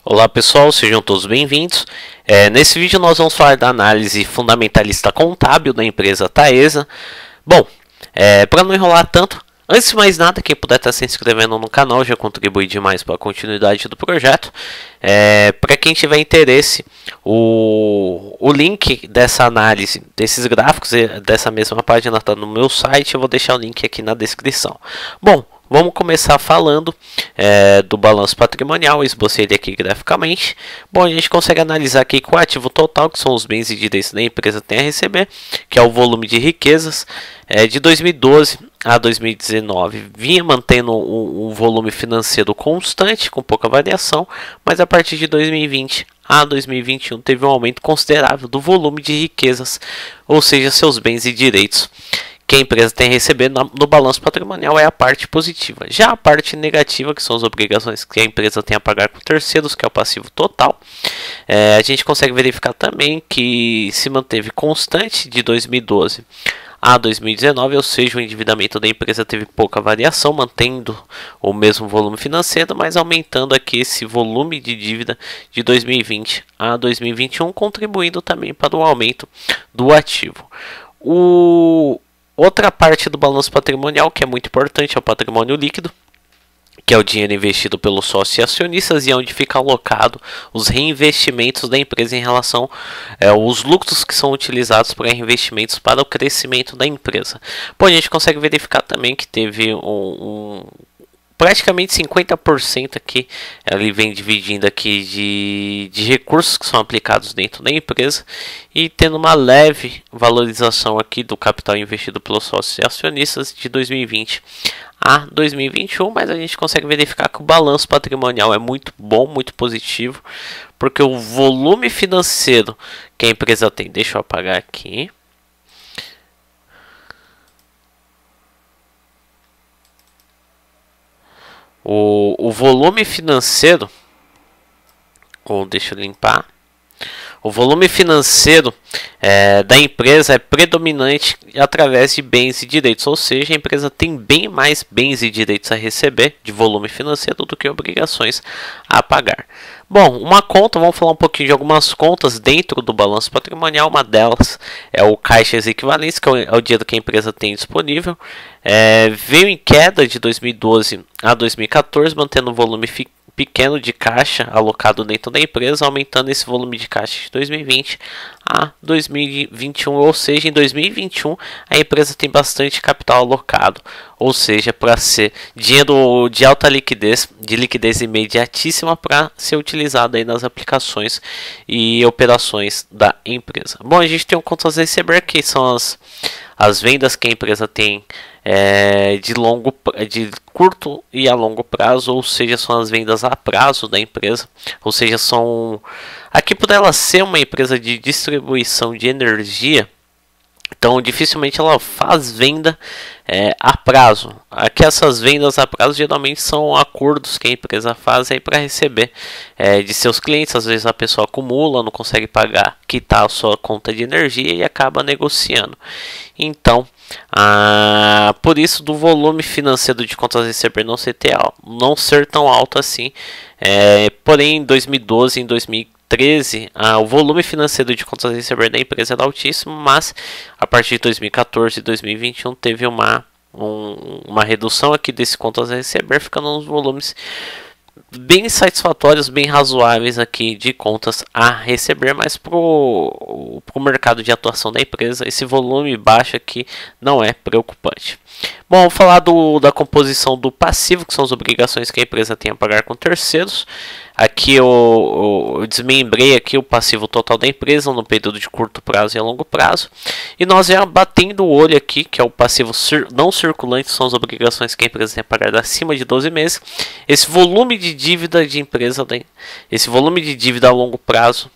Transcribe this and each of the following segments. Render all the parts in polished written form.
Olá pessoal, sejam todos bem-vindos. Nesse vídeo nós vamos falar da análise fundamentalista contábil da empresa Taesa. Bom, para não enrolar tanto, antes de mais nada, quem puder estar se inscrevendo no canal já contribui demais para a continuidade do projeto. Para quem tiver interesse, o link dessa análise, desses gráficos, dessa mesma página está no meu site, eu vou deixar o link aqui na descrição. Bom, vamos começar falando do balanço patrimonial. Eu esbocei ele aqui graficamente. Bom, a gente consegue analisar aqui que o ativo total, que são os bens e direitos da empresa, tem a receber, que é o volume de riquezas. De 2012 a 2019 vinha mantendo um volume financeiro constante, com pouca variação, mas a partir de 2020 a 2021 teve um aumento considerável do volume de riquezas, ou seja, seus bens e direitos que a empresa tem a receber no balanço patrimonial é a parte positiva. Já a parte negativa, que são as obrigações que a empresa tem a pagar com terceiros, que é o passivo total, a gente consegue verificar também que se manteve constante de 2012 a 2019, ou seja, o endividamento da empresa teve pouca variação, mantendo o mesmo volume financeiro, mas aumentando aqui esse volume de dívida de 2020 a 2021, contribuindo também para o aumento do ativo. Outra parte do balanço patrimonial que é muito importante é o patrimônio líquido, que é o dinheiro investido pelos sócios e acionistas e é onde fica alocado os reinvestimentos da empresa em relação aos lucros que são utilizados para reinvestimentos para o crescimento da empresa. Bom, a gente consegue verificar também que teve praticamente 50% aqui, ele vem dividindo aqui de recursos que são aplicados dentro da empresa e tendo uma leve valorização aqui do capital investido pelos sócios e acionistas de 2020 a 2021, mas a gente consegue verificar que o balanço patrimonial é muito bom, muito positivo, porque o volume financeiro que a empresa tem, deixa eu apagar aqui, o volume financeiro, ou deixa eu limpar, o volume financeiro da empresa é predominante através de bens e direitos, ou seja, a empresa tem bem mais bens e direitos a receber de volume financeiro do que obrigações a pagar. Bom, vamos falar um pouquinho de algumas contas dentro do balanço patrimonial. Uma delas é o caixas equivalentes, que é o dinheiro que a empresa tem disponível. Veio em queda de 2012 a 2014, mantendo um volume pequeno de caixa alocado dentro da empresa, aumentando esse volume de caixa de 2020 a 2021, ou seja, em 2021 a empresa tem bastante capital alocado, ou seja, para ser dinheiro de alta liquidez, de liquidez imediatíssima para ser utilizado aí nas aplicações e operações da empresa. Bom, a gente tem um contas a receber, que são as vendas que a empresa tem de curto e a longo prazo, ou seja, são as vendas a prazo da empresa, ou seja, aqui por ela ser uma empresa de distribuição de energia, então dificilmente ela faz venda a prazo. Aqui essas vendas a prazo geralmente são acordos que a empresa faz para receber de seus clientes. Às vezes a pessoa acumula, não consegue pagar, quitar a sua conta de energia e acaba negociando. Então, por isso do volume financeiro de contas a receber não ser tão alto assim. Porém, em 2012 e em 2013, o volume financeiro de contas a receber da empresa era altíssimo, mas a partir de 2014 e 2021 teve uma redução aqui desse contas a receber, ficando nos volumes bem satisfatórios, bem razoáveis aqui de contas a receber, mas para o mercado de atuação da empresa, esse volume baixo aqui não é preocupante. Bom, vou falar da composição do passivo, que são as obrigações que a empresa tem a pagar com terceiros. Aqui eu desmembrei aqui o passivo total da empresa no período de curto prazo e a longo prazo. E nós já batendo o olho aqui, que é o passivo não circulante, são as obrigações que a empresa tem a pagar acima de 12 meses. Esse volume de dívida de empresa, esse volume de dívida a longo prazo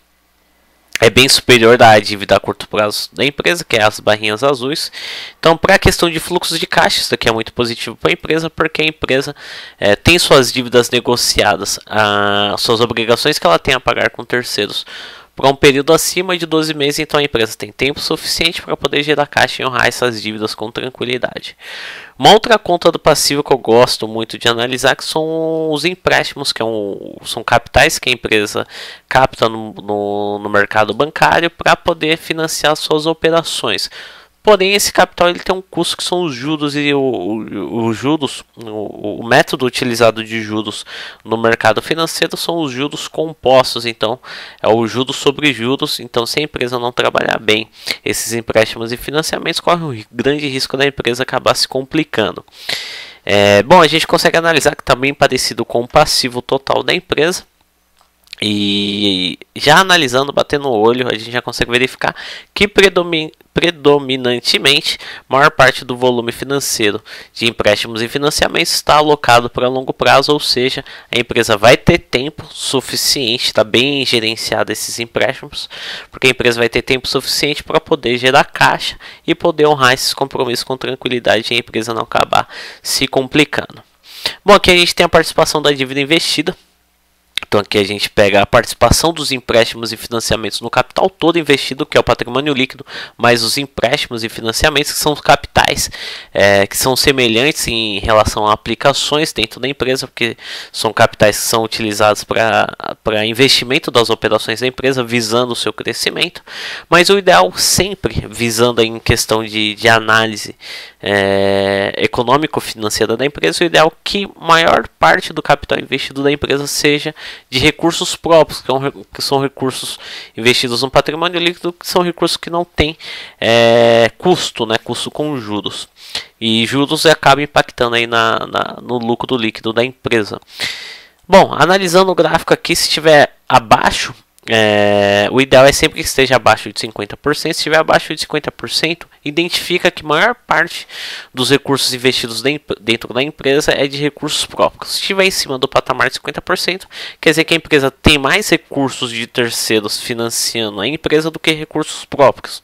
é bem superior da dívida a curto prazo da empresa, que é as barrinhas azuis. Então, para a questão de fluxos de caixa, isso aqui é muito positivo para a empresa, porque a empresa tem suas dívidas negociadas, suas obrigações que ela tem a pagar com terceiros para um período acima de 12 meses, então a empresa tem tempo suficiente para poder gerar caixa e honrar essas dívidas com tranquilidade. Uma outra conta do passivo que eu gosto muito de analisar que são os empréstimos, que são capitais que a empresa capta no mercado bancário para poder financiar suas operações. Porém, esse capital ele tem um custo que são os juros e o método utilizado de juros no mercado financeiro são os juros compostos. Então, é o juros sobre juros. Então, se a empresa não trabalhar bem esses empréstimos e financiamentos, corre um grande risco da empresa acabar se complicando. Bom, a gente consegue analisar que está bem parecido com o passivo total da empresa. E já analisando, batendo o olho, a gente já consegue verificar que predominantemente, maior parte do volume financeiro de empréstimos e financiamentos está alocado para longo prazo, ou seja, a empresa vai ter tempo suficiente, está bem gerenciado esses empréstimos, porque a empresa vai ter tempo suficiente para poder gerar caixa e poder honrar esses compromissos com tranquilidade e a empresa não acabar se complicando. Bom, aqui a gente tem a participação da dívida investida. Então aqui a gente pega a participação dos empréstimos e financiamentos no capital todo investido, que é o patrimônio líquido, mais os empréstimos e financiamentos, que são os capitais, que são semelhantes em relação a aplicações dentro da empresa, porque são capitais que são utilizados para investimento das operações da empresa, visando o seu crescimento. Mas o ideal sempre, visando em questão de análise econômico-financeira da empresa, o ideal é que maior parte do capital investido da empresa seja de recursos próprios, que são recursos investidos no patrimônio líquido, que são recursos que não têm custo, né, custo com juros. E juros acabam impactando aí no lucro líquido da empresa. Bom, analisando o gráfico aqui, se estiver abaixo, o ideal é sempre que esteja abaixo de 50%. Se estiver abaixo de 50%, identifica que a maior parte dos recursos investidos dentro da empresa é de recursos próprios. Se estiver em cima do patamar de 50%, quer dizer que a empresa tem mais recursos de terceiros financiando a empresa do que recursos próprios.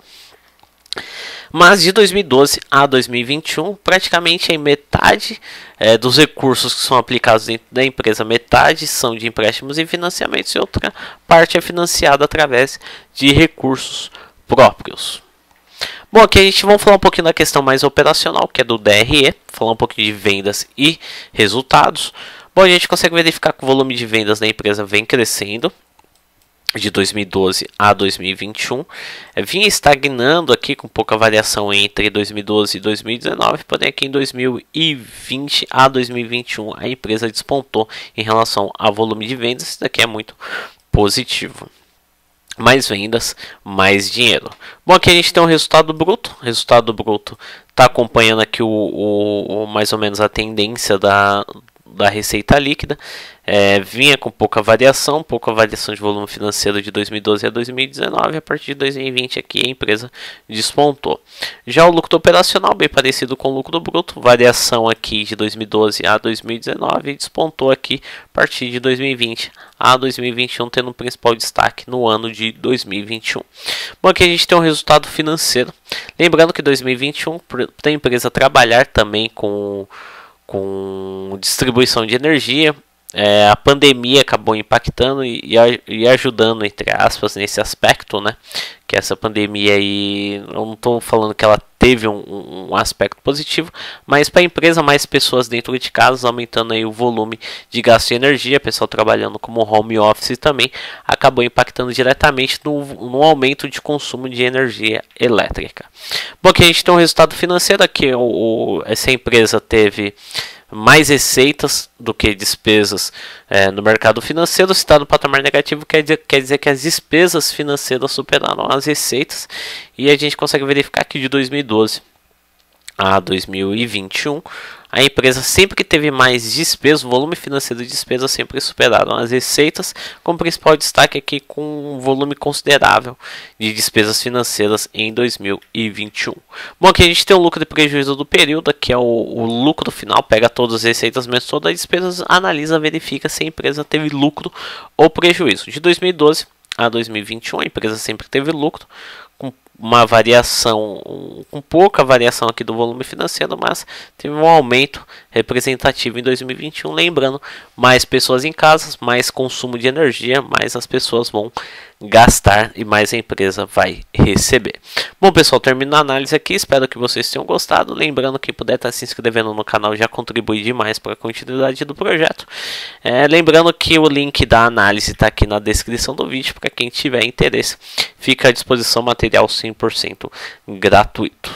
Mas de 2012 a 2021, praticamente metade dos recursos que são aplicados dentro da empresa, metade são de empréstimos e financiamentos e outra parte é financiada através de recursos próprios. Bom, aqui a gente vai falar um pouquinho da questão mais operacional, que é do DRE, falar um pouquinho de vendas e resultados. Bom, a gente consegue verificar que o volume de vendas da empresa vem crescendo de 2012 a 2021, vinha estagnando aqui com pouca variação entre 2012 e 2019, porém aqui em 2020 a 2021 a empresa despontou em relação ao volume de vendas. Isso daqui é muito positivo. Mais vendas, mais dinheiro. Bom, aqui a gente tem um resultado bruto. O resultado bruto está acompanhando aqui mais ou menos a tendência da receita líquida. Vinha com pouca variação de volume financeiro de 2012 a 2019, a partir de 2020 aqui a empresa despontou. Já o lucro operacional, bem parecido com o lucro bruto, variação aqui de 2012 a 2019, despontou aqui a partir de 2020 a 2021, tendo um principal destaque no ano de 2021. Bom, aqui a gente tem um resultado financeiro, lembrando que 2021, para a empresa trabalhar também com distribuição de energia, a pandemia acabou impactando e ajudando, entre aspas, nesse aspecto, né? Que essa pandemia aí, eu não estou falando que ela teve um aspecto positivo, mas para a empresa, mais pessoas dentro de casa, aumentando aí o volume de gasto de energia, pessoal trabalhando como home office também, acabou impactando diretamente no aumento de consumo de energia elétrica. Bom, aqui a gente tem um resultado financeiro aqui, essa empresa teve mais receitas do que despesas no mercado financeiro. Se está no patamar negativo, quer dizer que as despesas financeiras superaram as receitas, e a gente consegue verificar que de 2012 a 2021 a empresa sempre que teve mais despesas, o volume financeiro de despesas sempre superaram as receitas, com o principal destaque aqui com um volume considerável de despesas financeiras em 2021. Bom, aqui a gente tem o lucro e prejuízo do período, que é o lucro final, pega todas as receitas menos todas as despesas, analisa, verifica se a empresa teve lucro ou prejuízo. De 2012 a 2021 a empresa sempre teve lucro, com uma variação, com pouca variação aqui do volume financeiro, mas teve um aumento representativo em 2021. Lembrando, mais pessoas em casa, mais consumo de energia, mais as pessoas vão gastar e mais a empresa vai receber. Bom, pessoal, termino a análise aqui, espero que vocês tenham gostado. Lembrando que puder estar se inscrevendo no canal já contribui demais para a continuidade do projeto. Lembrando que o link da análise está aqui na descrição do vídeo para quem tiver interesse. Fica à disposição material 100% gratuito.